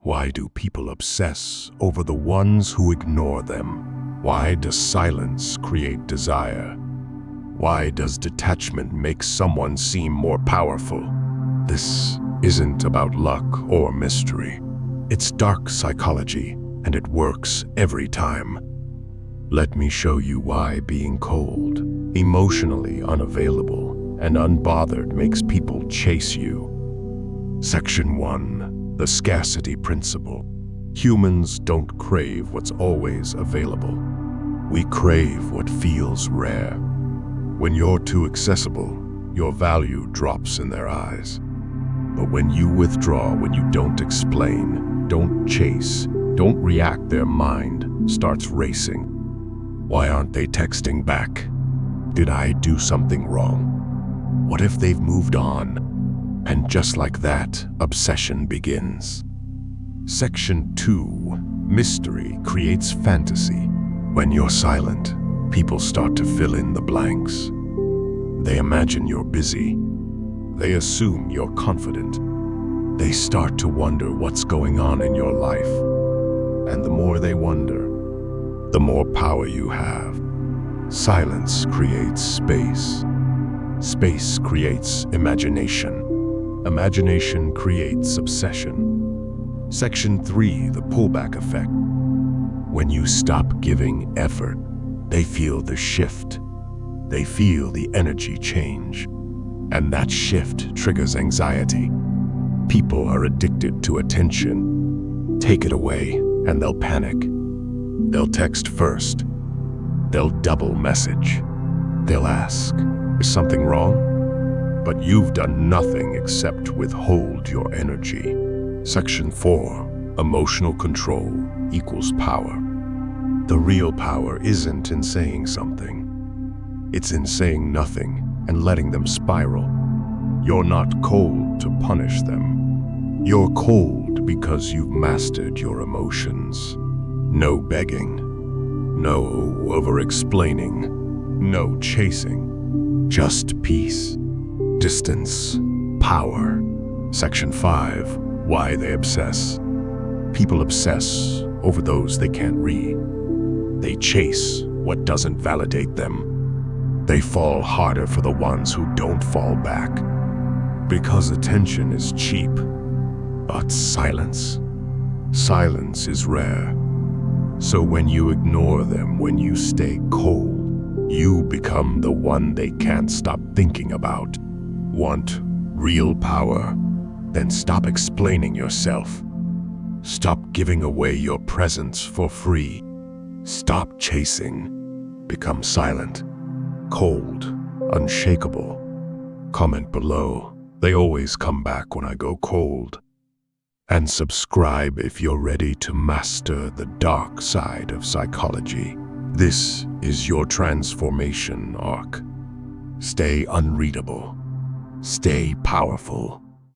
Why do people obsess over the ones who ignore them? Why does silence create desire? Why does detachment make someone seem more powerful? This isn't about luck or mystery. It's dark psychology, and it works every time. Let me show you why being cold, emotionally unavailable, and unbothered makes people chase you. Section 1. The scarcity principle. Humans don't crave what's always available. We crave what feels rare. When you're too accessible, your value drops in their eyes. But when you withdraw, when you don't explain, don't chase, don't react, their mind starts racing. Why aren't they texting back? Did I do something wrong? What if they've moved on? And just like that, obsession begins. Section 2. Mystery creates fantasy. When you're silent, people start to fill in the blanks. They imagine you're busy. They assume you're confident. They start to wonder what's going on in your life. And the more they wonder, the more power you have. Silence creates space. Space creates imagination. Imagination creates obsession. Section 3. The pullback effect. When you stop giving effort, they feel the shift. They feel the energy change. And that shift triggers anxiety. People are addicted to attention. Take it away, and they'll panic. They'll text first. They'll double message. They'll ask, "Is something wrong?" But you've done nothing except withhold your energy. Section 4. Emotional control equals power. The real power isn't in saying something. It's in saying nothing and letting them spiral. You're not cold to punish them. You're cold because you've mastered your emotions. No begging. No over-explaining. No chasing. Just peace. Distance. Power. Section 5. Why they obsess. People obsess over those they can't read. They chase what doesn't validate them. They fall harder for the ones who don't fall back. Because attention is cheap. But silence is rare. So when you ignore them, when you stay cold, you become the one they can't stop thinking about. Want real power? Then stop explaining yourself. Stop giving away your presence for free. Stop chasing. Become silent. Cold. Unshakable. Comment below. They always come back when I go cold. And subscribe if you're ready to master the dark side of psychology. This is your transformation arc. Stay unreadable. Stay powerful.